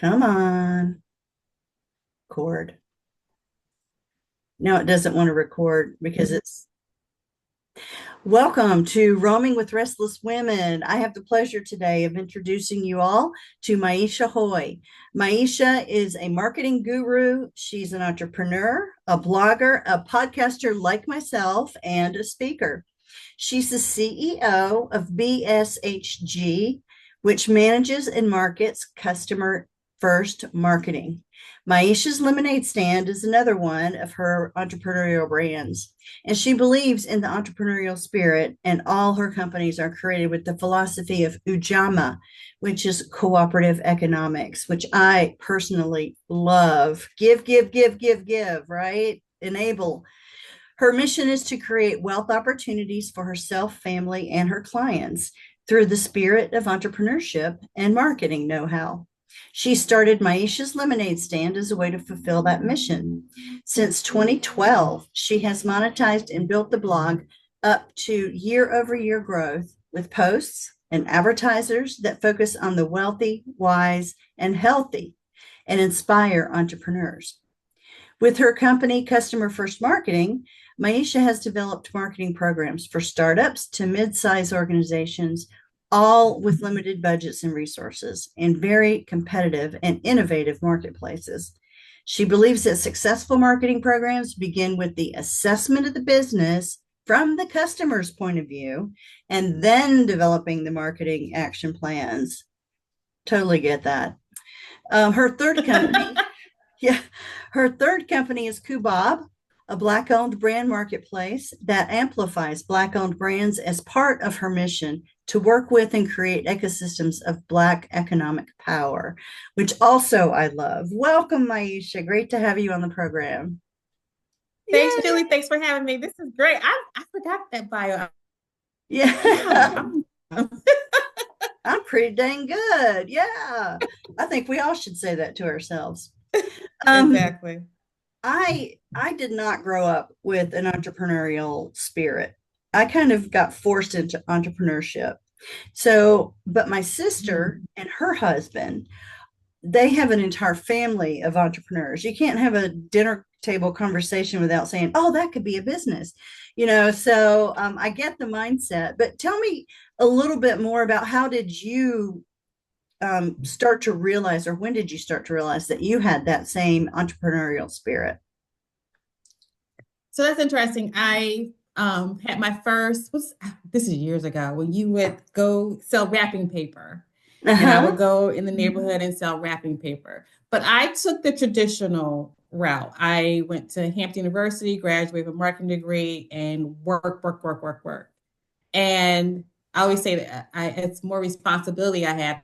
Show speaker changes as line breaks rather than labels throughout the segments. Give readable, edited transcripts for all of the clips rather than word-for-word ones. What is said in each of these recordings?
Come on, record. No, it doesn't want to record because it's welcome to Roaming with Restless Women. I have the pleasure today of introducing you all to Maisha Hoye. Maisha is a marketing guru. She's an entrepreneur, a blogger, a podcaster like myself, and a speaker. She's the CEO of BSHG, which manages and markets customer first marketing. Maisha's Lemonade Stand is another one of her entrepreneurial brands. And she believes in the entrepreneurial spirit, and all her companies are created with the philosophy of Ujamaa, which is cooperative economics, which I personally love. Give, give, give, give, give, right? Enable. Her mission is to create wealth opportunities for herself, family, and her clients through the spirit of entrepreneurship and marketing know how. She started Maisha's Lemonade Stand as a way to fulfill that mission. Since 2012, she has monetized and built the blog up to year over year growth with posts and advertisers that focus on the wealthy, wise, and healthy and inspire entrepreneurs. With her company, Customer First Marketing, Maisha has developed marketing programs for startups to mid-size organizations, all with limited budgets and resources in very competitive and innovative marketplaces. She believes that successful marketing programs begin with the assessment of the business from the customer's point of view and then developing the marketing action plans. Totally get that. Her third company, yeah, her third company is Kubab, a Black-owned brand marketplace that amplifies Black-owned brands as part of her mission to work with and create ecosystems of Black economic power, which also I love. Welcome, Maisha. Great to have you on the program.
Thanks,
Yeah,
Julie. Thanks for having me. This is great. I forgot that bio.
yeah.
Yeah.
I'm pretty dang good. Yeah. I think we all should say that to ourselves. Um,
Exactly.
I did not grow up with an entrepreneurial spirit. I kind of got forced into entrepreneurship. So, but my sister
Mhm.
and her husband, they have an entire family of entrepreneurs. You can't have a dinner table conversation without saying, "Oh, that could be a business," So I get the mindset. But tell me a little bit more about how did you start to realize, or when did you start to realize that you had that same entrepreneurial spirit?
So that's interesting. I had my first what's this is years ago when you would go sell wrapping paper.
Uh
And I
huh.
would go in the neighborhood and sell wrapping paper. But I took the traditional route. I went to Hampton University, graduated with a marketing degree, and work, work, work, work, work. And I always say that it's more responsibility I have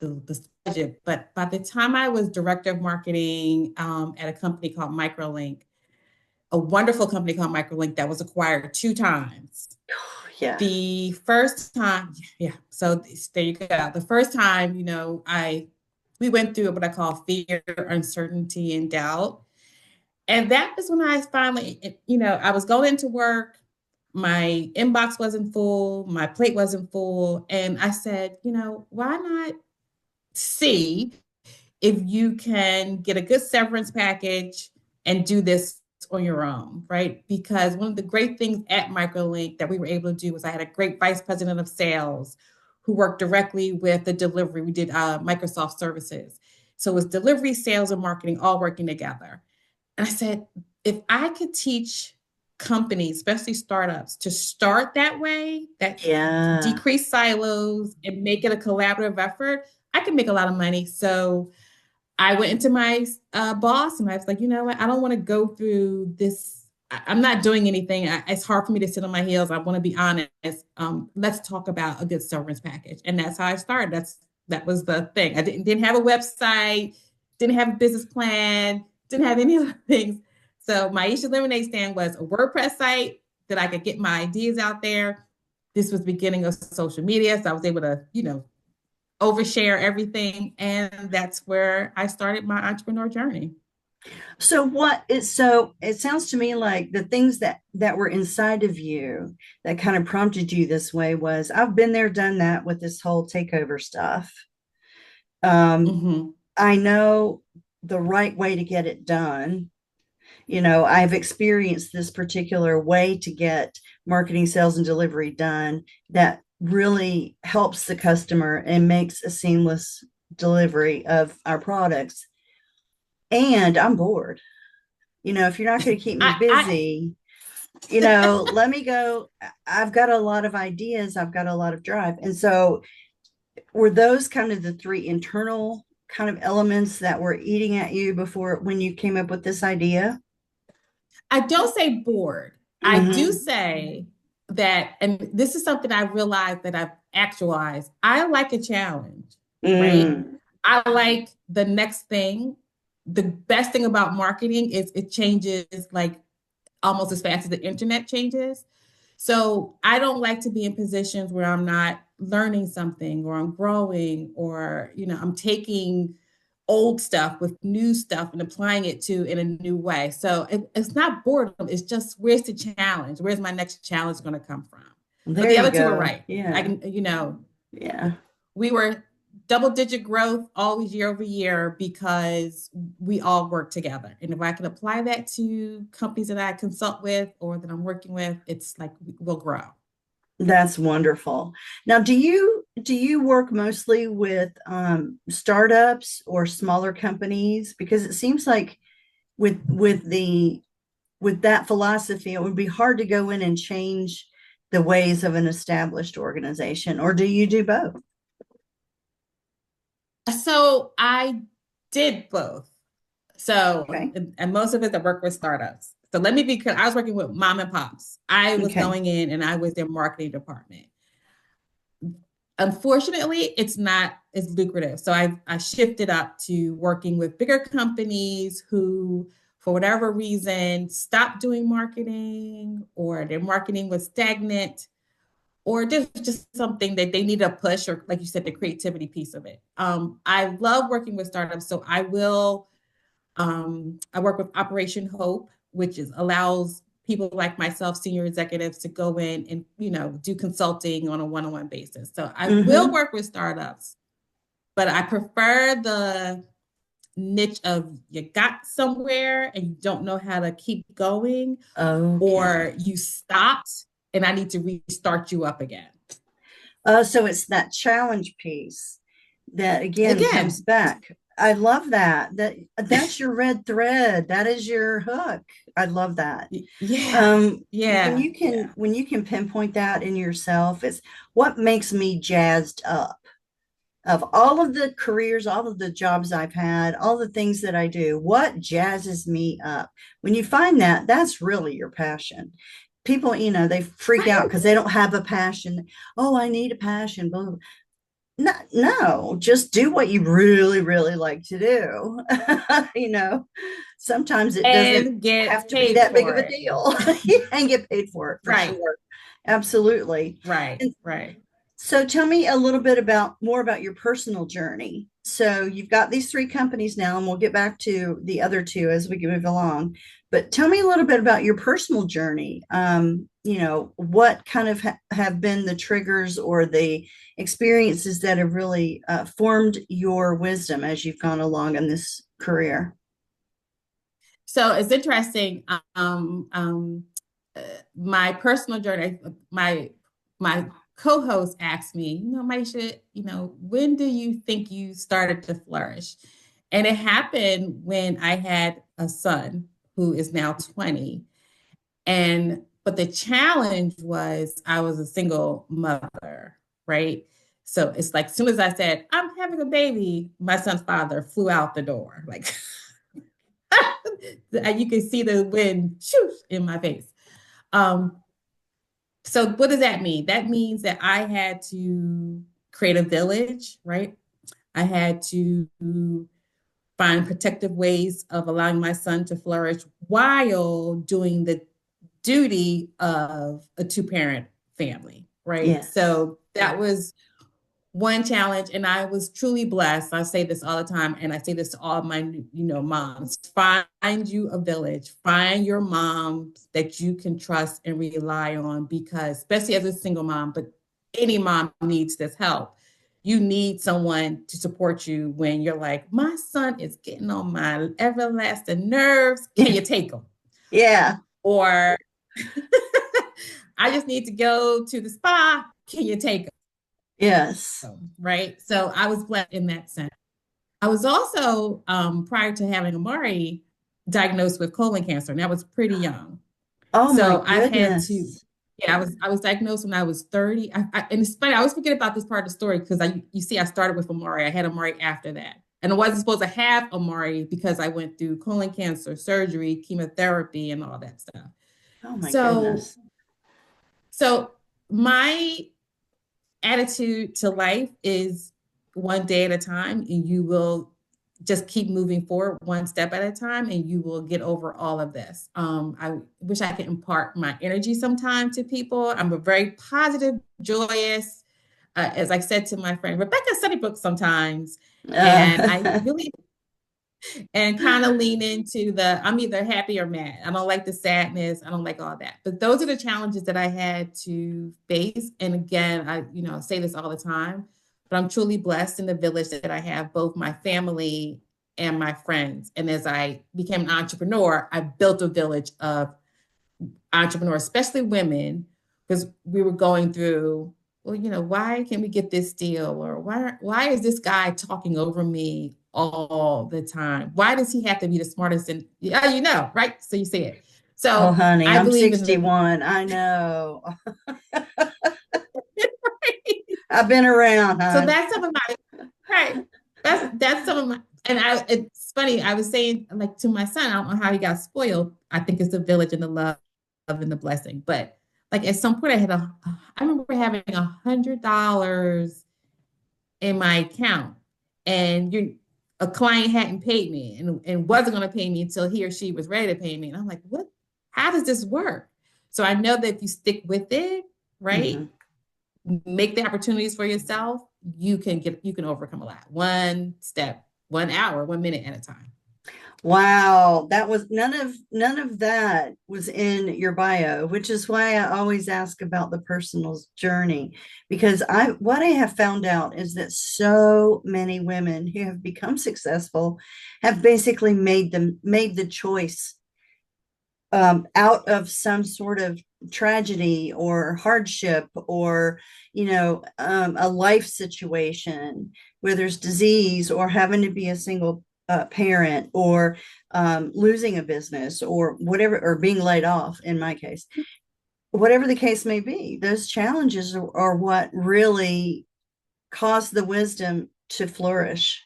the budget. But by the time I was director of marketing at a company called Microlink, a wonderful company called Microlink that was acquired two times.
Yeah.
The first time, yeah, so there you go. The first time, I we went through what I call fear, uncertainty, and doubt. And that was when I finally, I was going into work, my inbox wasn't full, my plate wasn't full. And I said, why not see if you can get a good severance package and do this on your own, right? Because one of the great things at Microlink that we were able to do was I had a great vice president of sales who worked directly with the delivery. We did Microsoft services. So it was delivery, sales, and marketing all working together. And I said, if I could teach companies, especially startups, to start that way, that
Yeah.
decrease silos and make it a collaborative effort, I can make a lot of money. So I went into my boss and I was like, you know what? I don't want to go through this. I'm not doing anything. It's hard for me to sit on my heels. I want to be honest. Let's talk about a good severance package. And that's how I started. That was the thing. I didn't have a website, didn't have a business plan, didn't have any other things. So Maisha Lemonade Stand was a WordPress site that I could get my ideas out there. This was beginning of social media. So I was able to, overshare everything. And that's where I started my entrepreneur journey.
So it sounds to me like the things that were inside of you that kind of prompted you this way was I've been there, done that with this whole takeover stuff. Um,
Mm-hmm.
I know the right way to get it done. I've experienced this particular way to get marketing, sales, and delivery done that really helps the customer and makes a seamless delivery of our products. And I'm bored. If you're not going to keep me
I
busy, let me go. I've got a lot of ideas, I've got a lot of drive. And so, were those kind of the three internal kind of elements that were eating at you before when you came up with this idea?
I don't say bored. I do
Mm-hmm.
say that, and this is something I realized that I've actualized. I like a challenge, right?
Mm.
I like the next thing. The best thing about marketing is it changes like almost as fast as the internet changes. So I don't like to be in positions where I'm not learning something or I'm growing or, I'm taking old stuff with new stuff and applying it to in a new way. So it's not boredom. It's just where's the challenge? Where's my next challenge going to come from? But
There
the
you
other two are
go.
right. I
Yeah.
can,
Yeah.
we were double digit growth always year over year because we all work together. And if I can apply that to companies that I consult with or that I'm working with, it's like we'll grow.
That's wonderful. Now, do you work mostly with startups or smaller companies? Because it seems like with that philosophy, it would be hard to go in and change the ways of an established organization. Or do you do both?
So I did both. So,
Okay.
and most of it, I work with startups. So let me be clear. I was working with mom and pops. I was
Okay.
going in and I was their marketing department. Unfortunately, it's not as lucrative. So I shifted up to working with bigger companies who, for whatever reason, stopped doing marketing or their marketing was stagnant or just something that they need a push or like you said, the creativity piece of it. I love working with startups. So I work with Operation Hope, which allows people like myself, senior executives, to go in and do consulting on a one-on-one basis. So I will
Mm-hmm.
work with startups, but I prefer the niche of you got somewhere and you don't know how to keep going, or
Okay.
you stopped and I need to restart you up again.
So it's that challenge piece that again comes
Again,
back. I love that. That's your red thread. That is your hook. I love that.
yeah,
When
yeah,
you can
yeah.
pinpoint that in yourself, it's what makes me jazzed up. Of all of the careers, all of the jobs I've had, all the things that I do, what jazzes me up? When you find that, that's really your passion. People, they freak out
Right.
because they don't have a passion. Oh, I need a passion. Blah, blah. No, no, just do what you really, really like to do. you know, Sometimes it doesn't
And get
have to be
paid
that big of
for
a
it.
deal and get paid for it for
Right,
sure. Absolutely.
right,
And
right.
so tell me a little bit more about your personal journey. So you've got these three companies now, and we'll get back to the other two as we move along. But tell me a little bit about your personal journey. What kind of have been the triggers or the experiences that have really formed your wisdom as you've gone along in this career?
So it's interesting. Uh, my personal journey, my co-host asked me, Maisha, when do you think you started to flourish? And it happened when I had a son who is now 20. But the challenge was I was a single mother, right? So it's like as soon as I said, I'm having a baby, my son's father flew out the door. Like you can see the wind shoosh in my face. Um, so what does that mean? That means that I had to create a village, right? I had to find protective ways of allowing my son to flourish while doing the duty of a two-parent family, right?
Yes.
So that was one challenge, and I was truly blessed. I say this all the time, and I say this to all my moms: find you a village, find your mom that you can trust and rely on, because especially as a single mom, but any mom needs this help. you need someone to support you when you're like, my son is getting on my everlasting nerves. Can you take him?
Yeah.
Or I just need to go to the spa. Can you take
Yes.
him? Right. So I was blessed in that sense. I was also, prior to having Amari, diagnosed with colon cancer, and I was pretty young.
Oh my
So I've had to,
goodness.
yeah, I was diagnosed when I was 30. And it's funny, I always forget about this part of the story because you see, I started with Amari. I had Amari after that. And I wasn't supposed to have Amari because I went through colon cancer, surgery, chemotherapy, and all that stuff.
Oh my
So,
goodness.
so my attitude to life is one day at a time, and you will just keep moving forward one step at a time, and you will get over all of this. I wish I could impart my energy sometime to people. I'm a very positive, joyous, as I said to my friend Rebecca Sunnybrook sometimes, and I
Uh,
really and kind of lean into the I'm either happy or mad. I don't like the sadness. I don't like all that. But those are the challenges that I had to face. And again, I say this all the time, but I'm truly blessed in the village that I have, both my family and my friends. And as I became an entrepreneur, I built a village of entrepreneurs, especially women, because we were going through, well, why can't we get this deal? Or why is this guy talking over me all the time? Why does he have to be the smartest? And yeah, right? So you see it.
oh,
So
honey,
I
I'm
believe in the
61. I know. I've been around,
so
hon.
that's some of my right. That's some of my and it's funny, I was saying like to my son, I don't know how he got spoiled. I think it's the village and the love and the blessing. But like at some point I remember having $100 in my account and a client hadn't paid me and wasn't going to pay me until he or she was ready to pay me. And I'm like, what? How does this work? So I know that if you stick with it, right,
Mhm.
make the opportunities for yourself, you can overcome a lot. One step, 1 hour, 1 minute at a time.
Wow, that was none of that was in your bio, which is why I always ask about the personal journey, because what I have found out is that so many women who have become successful have basically made the choice out of some sort of tragedy or hardship or a life situation where there's disease or having to be a single parent or losing a business or whatever, or being laid off in my case, whatever the case may be. Those challenges are what really cause the wisdom to flourish.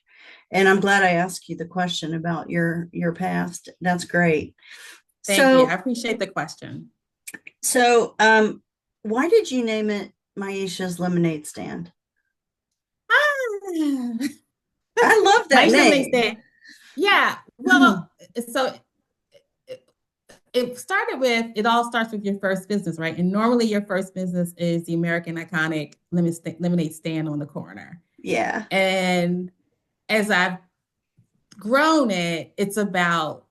And I'm glad I asked you the question about your past. That's great.
Thank you. I
So
appreciate the question.
So, why did you name it Maisha's Lemonade Stand?
Ah.
I love that
Maisha Lemonade
name.
Stand. Yeah. Well, so it all starts with your first business, right? And normally your first business is the American iconic lemonade stand on the corner.
Yeah,
And as I've grown it, it's about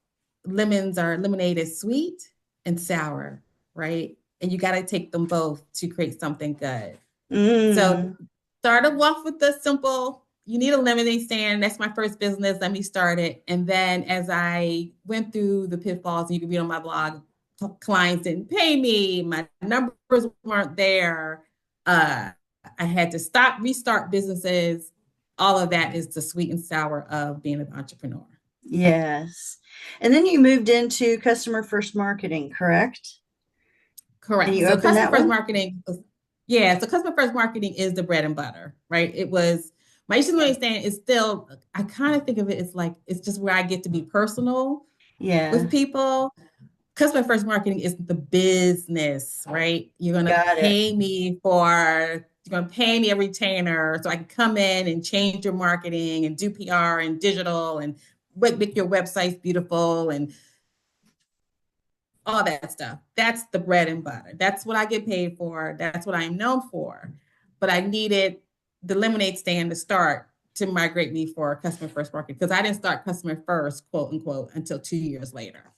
lemonade is sweet and sour, right? And you got to take them both to create something good. So
mm,
started off with the simple, you need a lemonade stand. That's my first business. Let me start it. And then as I went through the pitfalls, and you can read on my blog, clients didn't pay me, my numbers weren't there. I had to stop, restart businesses. All of that is the sweet and sour of being an entrepreneur.
yes. And then you moved into customer first marketing, correct? And
Correct.
you
So
opened
customer
that
first
one?
marketing, yeah. So customer first marketing is the bread and butter, right? It was my used to understand is still. I kind of think of it as like it's just where I get to be personal with
Yeah,
people. Customer first marketing is the business, right?
got it.
You're gonna pay me a retainer so I can come in and change your marketing and do PR and digital and make your websites beautiful and all that stuff. That's the bread and butter. That's what I get paid for. That's what I am known for. But I needed the lemonade stand to start to migrate me for customer first marketing because I didn't start customer first, quote unquote, until 2 years later.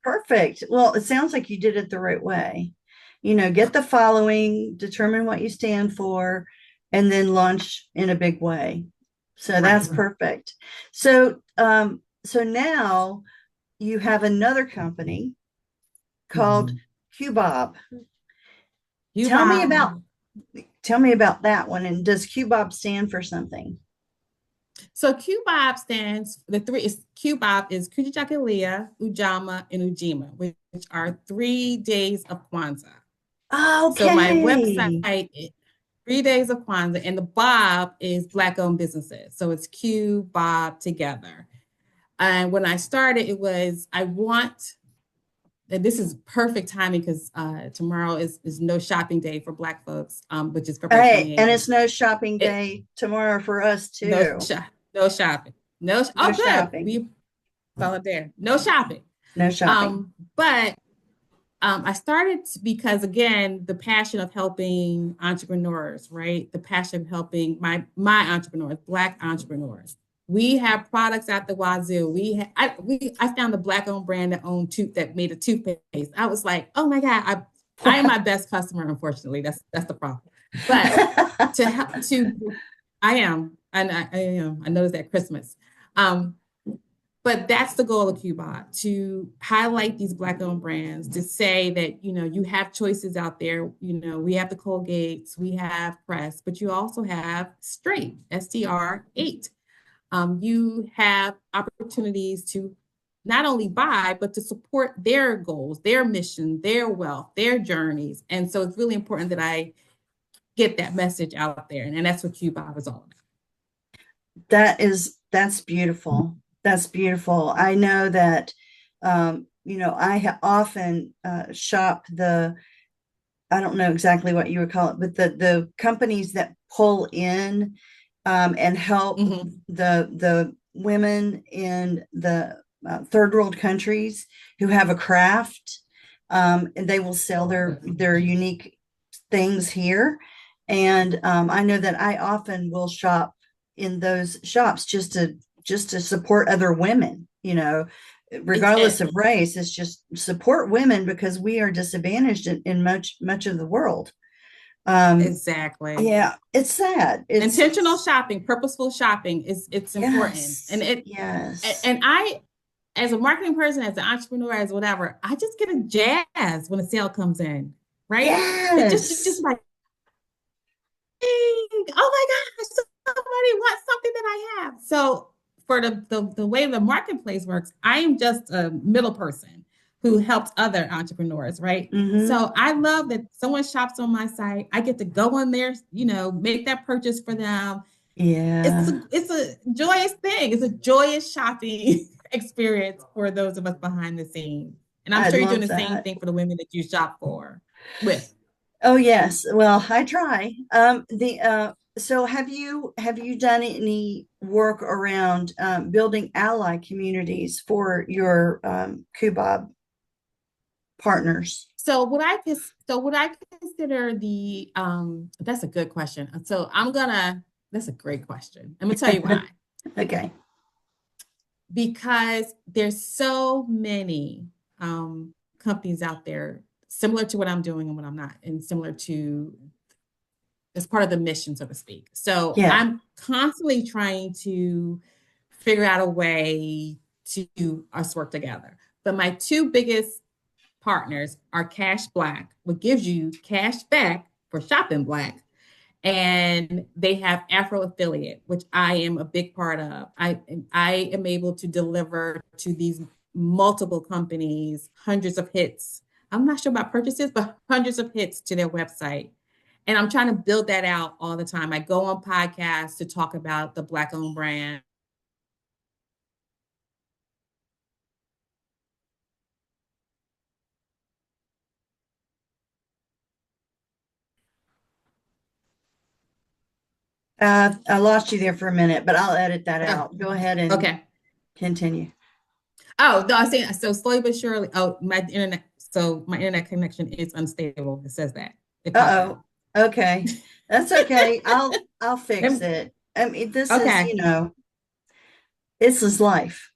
Perfect. Well, it sounds like you did it the right way. Get the following, determine what you stand for, and then launch in a big way. So that's
Right.
perfect. So so now you have another company called
Mm-hmm.
QBob. Tell me about
Cuba.
tell me about that one. And does QBob stand for something?
So QBOB stands, the three is QBOB is Kujichagulia, Ujama, and Ujima, which are 3 days of Kwanzaa. So my
Okay.
website is 3 days of Kwanzaa, and the Bob is Black owned businesses. So it's Q Bob together. And when I started, it was I want, and this is perfect timing because tomorrow is no shopping day for Black folks, which is February
Hey, and
28th.
it's no shopping
It
day tomorrow for us
no
too.
shop, no shopping, no.
No
Oh, good.
shopping.
We saw it there. No shopping.
No shopping.
But I started because again, the passion of helping entrepreneurs, right? The passion of helping my entrepreneurs, Black entrepreneurs. We have products at the wazoo. I found a Black owned brand that made a toothpaste. I was like, oh my god, I am my best customer. Unfortunately, that's the problem. But to help to I am, and I am. I noticed at Christmas. Um, but that's the goal of Cubot, to highlight these Black owned brands, to say that, you have choices out there. We have the Colgates, we have Crest, but you also have Straight, STR8. You have opportunities to not only buy, but to support their goals, their mission, their wealth, their journeys. And so it's really important that I get that message out there. And that's what Cubot is all about.
That's beautiful. That's beautiful. I know that often shop I don't know exactly what you would call it, but the companies that pull in and help
Mm-hmm.
the women in the third world countries who have a craft, and they will sell their unique things here. And I know that I often will shop in those shops just to support other women,
It's
regardless
it,
of race. It's just support women because we are disadvantaged in much of the world. um
exactly.
yeah, it's sad.
Intentional shopping, purposeful shopping is it's important. And
Yes,
it
yes,
and I, as a marketing person, as an entrepreneur, as whatever, I just get a jazz when a sale comes in, right? It just
yes.
like, oh my gosh, somebody wants something that I have. So for the way the marketplace works, I am just a middle person who helps other entrepreneurs, right?
Mm-hmm.
So I love that someone shops on my site. I get to go on there, make that purchase for them.
Yeah,
It's a joyous thing. It's a joyous shopping experience for those of us behind the scenes. And I'm
I
sure you're doing
love
the same
that.
thing for the women that you shop for with.
Oh yes. Well, I try. The So have you done any work around building ally communities for your Kubab partners?
So what I consider the that's a good question. That's a great question. I'm gonna tell you why.
Okay.
Because there's so many companies out there similar to what I'm doing and what I'm not, and similar to, as part of the mission, so to speak. So
Yeah.
I'm constantly trying to figure out a way to do us work together. But my two biggest partners are Cash Black, what gives you cash back for shopping Black, and they have Afro Affiliate, which I am a big part of. I am able to deliver to these multiple companies hundreds of hits. I'm not sure about purchases, but hundreds of hits to their website. And I'm trying to build that out all the time. I go on podcasts to talk about the Black owned brand.
I lost you there for a minute, but I'll edit that
Oh,
out. Go ahead and
okay.
continue.
Oh, no, I say so slowly but surely. Oh, my internet connection is unstable. It says that. It popped up.
Uh-oh. Okay. That's okay. I'll fix it. I mean,
Okay.
this is life.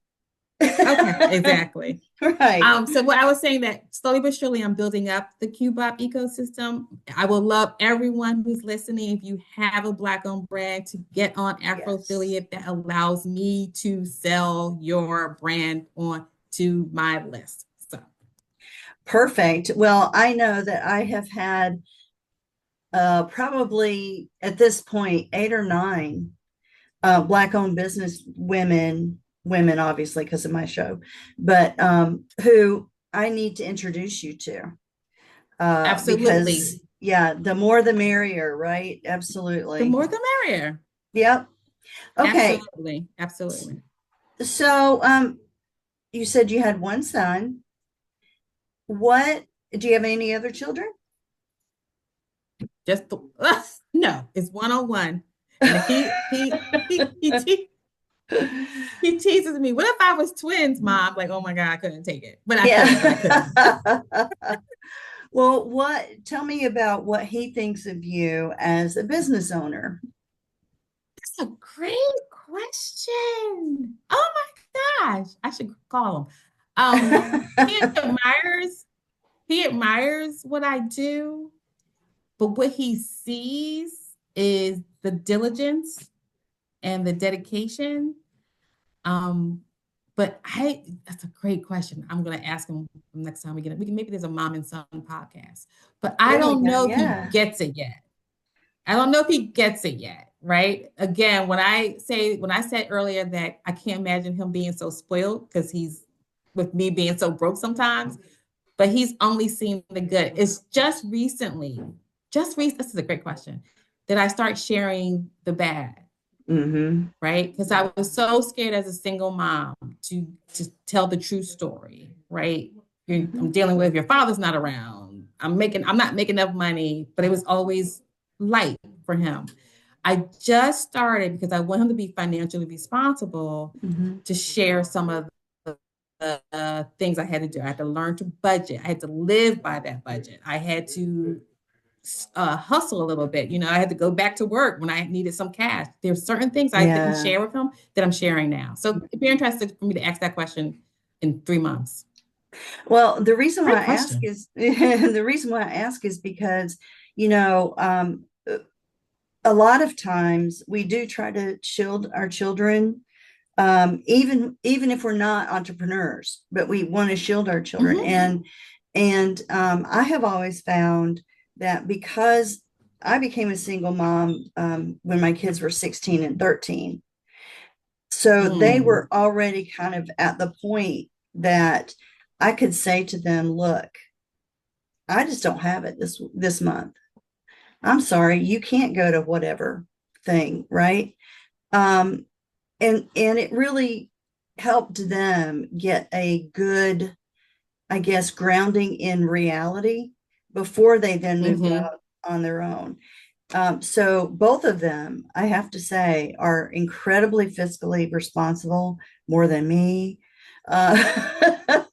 Okay, exactly.
Right.
So what I was saying that slowly but surely I'm building up the Cubop ecosystem. I will love everyone who's listening. If you have a Black-owned brand, to get on Afro
Yes.
Affiliate that allows me to sell your brand on to my list. So
Perfect. Well, I know that I have had probably at this point 8 or 9 Black-owned business women obviously because of my show, but who I need to introduce you to
absolutely.
because yeah, the more the merrier, right?
The
Absolutely.
more the merrier.
Yep. Okay.
Absolutely. Absolutely.
So you said you had one son. What do you have any other children?
Just the, no, it's one on one. And he teases me. What if I was twins, mom? Like, oh my God, I couldn't take it. But I could, but I couldn't.
Yeah. Well, tell me about what he thinks of you as a business owner.
That's a great question. Oh my gosh. I should call him. He admires, he admires what I do, but what he sees is the diligence and the dedication. Um, but that's a great question. I'm gonna ask him next time we can maybe there's a mom and son podcast. But I
There you
don't
go.
know if he
Yeah.
gets it yet. I don't know if he gets it yet, right? Again, when I said earlier that I can't imagine him being so spoiled because he's with me being so broke sometimes, but he's only seen the good. It's this is a great question, that I start sharing the bad,
Mm-hmm.
right? Because I was so scared as a single mom to tell the true story, right? I'm dealing with your father's not around. I'm not making enough money, but it was always light for him. I just started because I want him to be financially responsible
Mm-hmm.
to share some of the things I had to do. I had to learn to budget. I had to live by that budget. I had to hustle a little bit. You know, I had to go back to work when I needed some cash. There's certain things I didn't
Yeah.
share with him that I'm sharing now. So it'd be interested for me to ask that question in 3 months.
Well, the reason why
Great
I ask
question.
is the reason why I ask is because, you know, a lot of times we do try to shield our children, even if we're not entrepreneurs, but we want to shield our children.
Mm-hmm.
And I have always found that because I became a single mom when my kids were 16 and 13. So they
Mm.
were already kind of at the point that I could say to them, look, I just don't have it this month. I'm sorry, you can't go to whatever thing, right? Um, and it really helped them get a good, I guess, grounding in reality before they then moved
Mm-hmm.
out on their own. So both of them, I have to say, are incredibly fiscally responsible, more than me. Uh,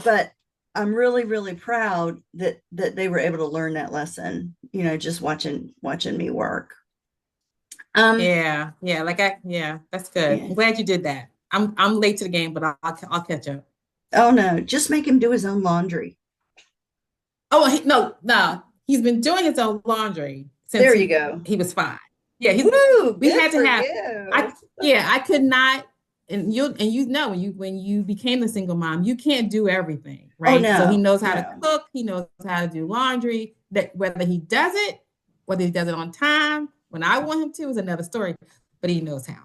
but I'm really, really proud that they were able to learn that lesson. You know, just watching me work. Um,
Yeah, yeah, yeah, that's good.
yeah.
I'm glad you did that. I'm late to the game, but I'll catch up.
Oh no, just make him do his own laundry.
Oh no, no, he's been doing his own laundry since
There you go.
he was 5. Yeah,
Woo,
we
good
had to
for
have
you.
I yeah, I could not, and you know when you became a single mom, you can't do everything,
Oh
right? So he
no,
knows how to
no.
cook, he knows how to do laundry, that whether he does it on time, when I want him to is another story, but he knows how.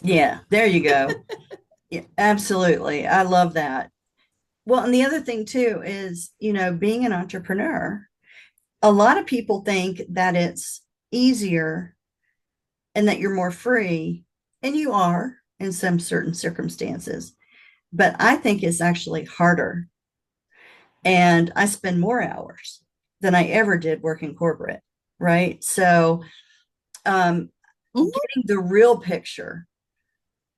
Yeah, there you go. Yeah, absolutely. I love that. Well, and the other thing too is, you know, being an entrepreneur, a lot of people think that it's easier and that you're more free, and you are in some certain circumstances. But I think it's actually harder. And I spend more hours than I ever did working corporate, right? So,
Mhm.
getting the real picture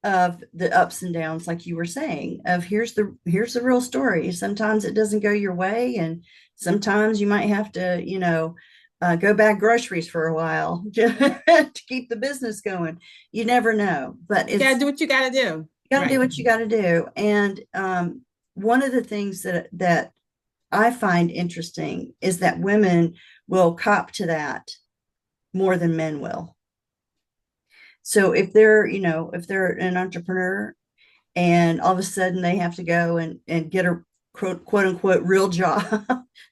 of the ups and downs, like you were saying, of here's the real story. Sometimes it doesn't go your way, and sometimes you might have to, you know, go bag groceries for a while to keep the business going. You never know, but
You gotta
it's
do what you gotta do.
you got to do
Right.
what you got to do. And one of the things that I find interesting is that women will cop to that more than men will. So if they're, if they're an entrepreneur and all of a sudden they have to go and get a quote unquote real job,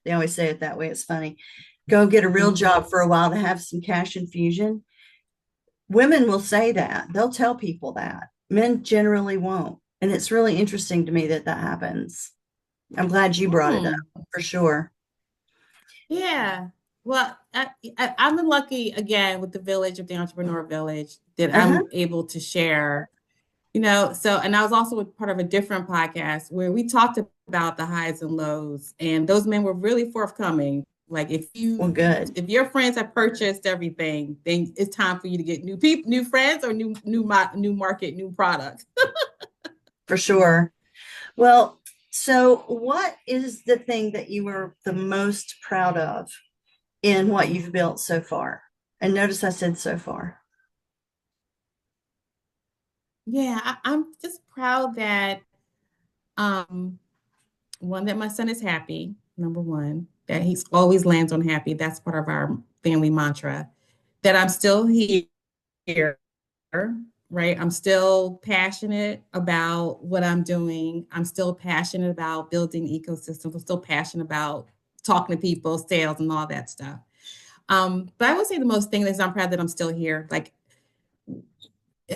they always say it that way. It's funny. Go get a real
Mhm.
job for a while to have some cash infusion. Women will say that. They'll tell people that. Men generally won't. And it's really interesting to me that that happens. I'm glad you brought it up
Hmm.
for sure.
Yeah. Well, I've been lucky again with the village of the entrepreneur village that
Uh-huh.
I'm able to share, so, and I was also a part of a different podcast where we talked about the highs and lows, and those men were really forthcoming. Like
Well, good.
if your friends have purchased everything, then it's time for you to get new people, new friends, or new market, new product.
For sure. Well, so what is the thing that you were the most proud of in what you've built so far? And notice I said so far.
Yeah, I'm just proud that um one, that my son is happy, number one, that he's always lands on happy. That's part of our family mantra. That I'm still here, right? I'm still passionate about what I'm doing. I'm still passionate about building ecosystems. I'm still passionate about talking to people, sales, and all that stuff. But I would say the most thing is I'm proud that I'm still here. Like,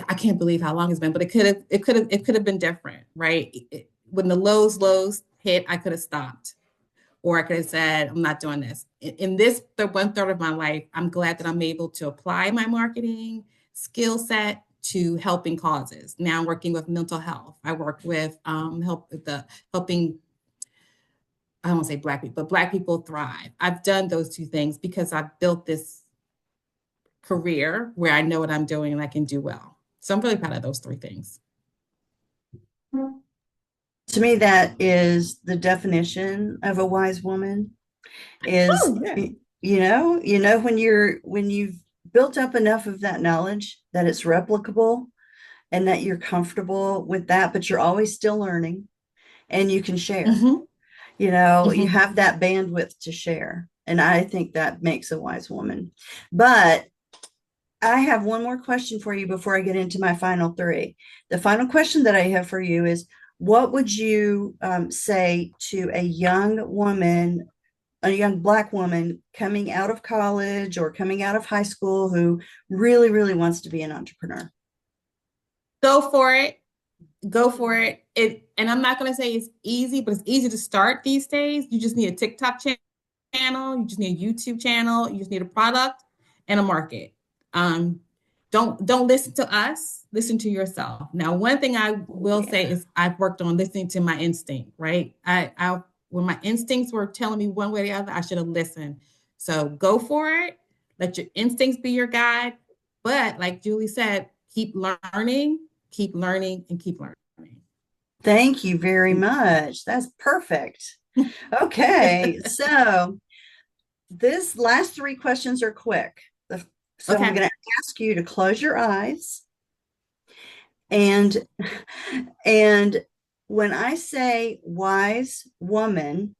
I can't believe how long it's been, but it could have been different, right? When the lows hit, I could have stopped, or I could have said, I'm not doing this. In this, the 1/3 of my life, I'm glad that I'm able to apply my marketing skill set to helping causes. Now I'm working with mental health. I work with helping, I don't want to say Black people, but Black people thrive. I've done those two things because I've built this career where I know what I'm doing and I can do well. So I'm really proud of those three things.
To me, that is the definition of a wise woman is,
Oh, yeah.
when you've built up enough of that knowledge that it's replicable and that you're comfortable with that, but you're always still learning and you can share.
Mm-hmm.
You
Mm-hmm.
have that bandwidth to share. And I think that makes a wise woman. But I have one more question for you before I get into my final three. The final question that I have for you is what would you say to a young Black woman coming out of college or coming out of high school who really, really wants to be an entrepreneur?
Go for it. Go for it. And I'm not going to say it's easy, but it's easy to start these days. You just need a TikTok channel, you just need a YouTube channel, you just need a product and a market. Um, don't listen to us, listen to yourself. Now, one thing I
Oh,
will say
yeah.
is I've worked on listening to my instinct, right? I when my instincts were telling me one way or the other, I should have listened. So go for it. Let your instincts be your guide. But like Julie said, keep learning, and keep learning.
Thank you very
And
much. That's perfect. Okay, so this last three questions are quick. So I'm
okay.
going to ask you to close your eyes and and when I say wise woman,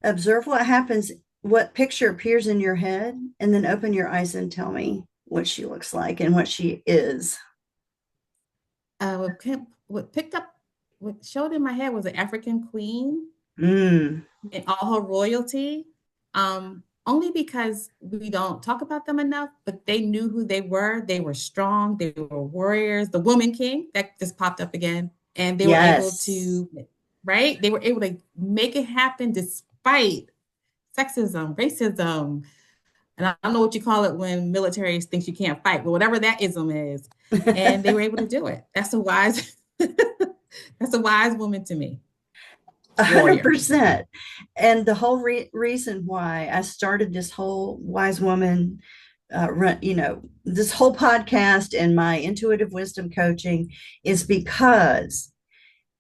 observe what happens, what picture appears in your head, and then open your eyes and tell me what she looks like and what she is.
What showed in my head was an African queen
Mm,
and all her royalty. Only because we don't talk about them enough, but they knew who they were. They were strong, they were warriors. The woman king that just popped up again, and they were able
yes.
to, right? They were able to make it happen despite sexism, racism, and I don't know what you call it when military thinks you can't fight, but whatever that ism is, and they were able to do it. That's a wise, that's a wise woman to me, warrior.
100%. And the whole reason why I started this whole wise woman this whole podcast and my intuitive wisdom coaching is because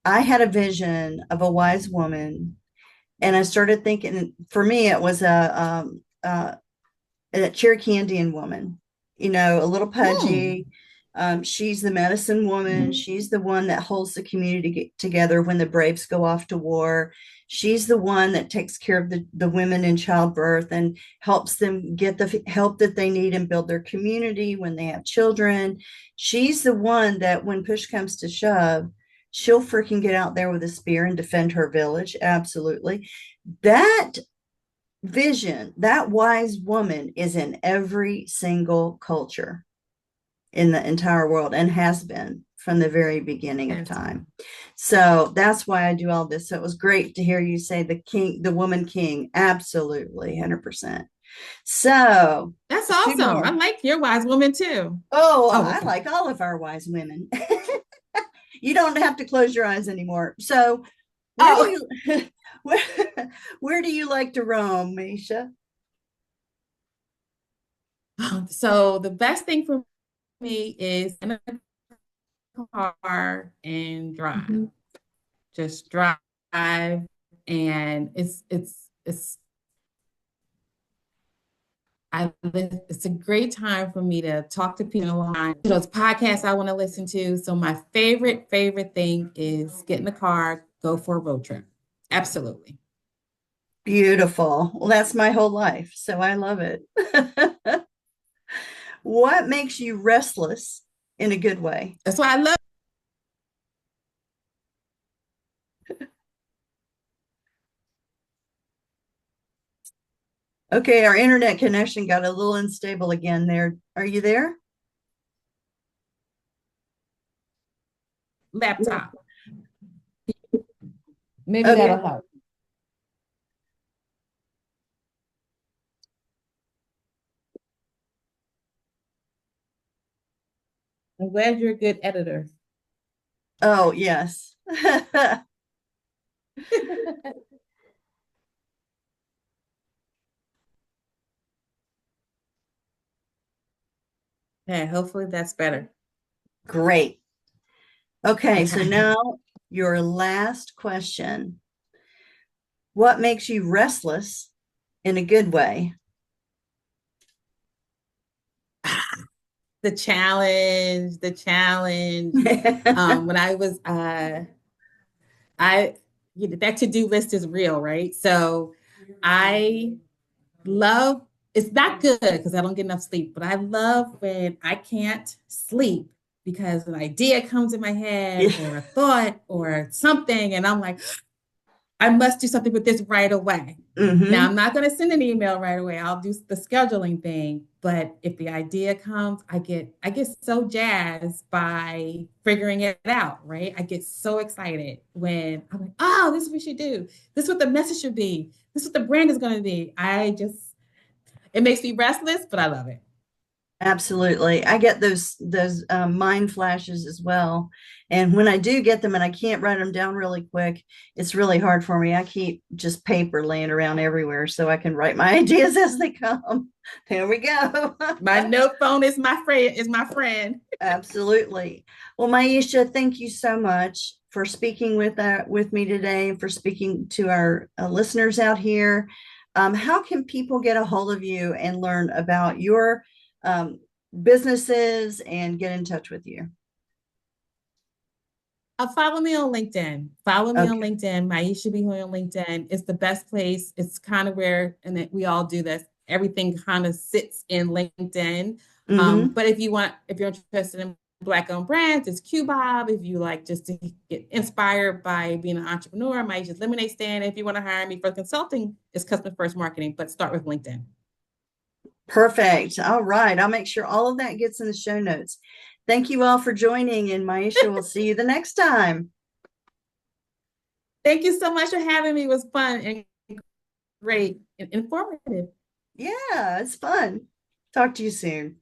I had a vision of a wise woman And I started thinking, for me, it was a Cherokee Indian woman, a little
Hmm.
pudgy. She's the medicine woman. She's the one that holds the community together when the Braves go off to war. She's the one that takes care of the women in childbirth and helps them get the help that they need and build their community when they have children. She's the one that when push comes to shove, she'll freaking get out there with a spear and defend her village. Absolutely. That vision, that wise woman is in every single culture in the entire world and has been from the very beginning of
That's
time. So that's why I do all this. So it was great to hear you say the king, the woman king. Absolutely, 100%. So
that's
two
awesome. I
more.
like your wise woman too.
Oh,
Oh,
I
okay.
like all of our wise women. You don't have to close your eyes anymore. So where do
Oh,
you where, where do you like to roam, Maisha?
so the best thing for me is in a car and drive.
Mhm.
Just drive, and it's it's a great time for me to talk to people online. Those podcasts I want to listen to. So my favorite thing is get in the car, go for a road trip. Absolutely.
Beautiful. Well, that's my whole life, so I love it. What makes you restless in a good way?
That's why I love.
Okay, our internet connection got a little unstable again there. Are you there?
Laptop. Maybe
Okay.
that'll help. I'm glad you're a good editor.
Oh, yes.
Yeah, hopefully that's better.
Great. Okay, so
Okay.
now your last question. What makes you restless in a good way?
The challenge. When I was I that to-do list is real, right? So I love it's not good because I don't get enough sleep, but I love when I can't sleep because an idea comes in my head
Yeah.
or a thought or something, and I'm like, I must do something with this right away. Now,
Hmm.
I'm not going to send an email right away. I'll do the scheduling thing, but if the idea comes, I get so jazzed by figuring it out, right? I get so excited when I'm like, "Oh, this is what we should do. This is what the message should be. This is what the brand is going to be." It makes me restless, but I love it.
Absolutely. I get those mind flashes as well. And when I do get them and I can't write them down really quick, it's really hard for me. I keep just paper laying around everywhere so I can write my ideas as they come. There we go.
My note phone is my friend.
Absolutely. Well, Maisha, thank you so much for speaking with me today and for speaking to our listeners out here. How can people get a hold of you and learn about your um, businesses and get in touch with you?
Follow me on LinkedIn. Follow me on
Okay.
LinkedIn. Maisha Be Hoye on LinkedIn. It's the best place. It's kind of where, and that we all do this. Everything kind of sits in LinkedIn.
Mm-hmm.
But if you're interested in Black-owned brands, it's QBob. If you like just to get inspired by being an entrepreneur, Maisha's Lemonade Stand. If you want to hire me for consulting, it's Customer First Marketing. But start with LinkedIn.
Perfect. All right. I'll make sure all of that gets in the show notes. Thank you all for joining, and Maisha will see you the next time.
Thank you so much for having me. It was fun and great and informative.
Yeah, it's fun. Talk to you soon.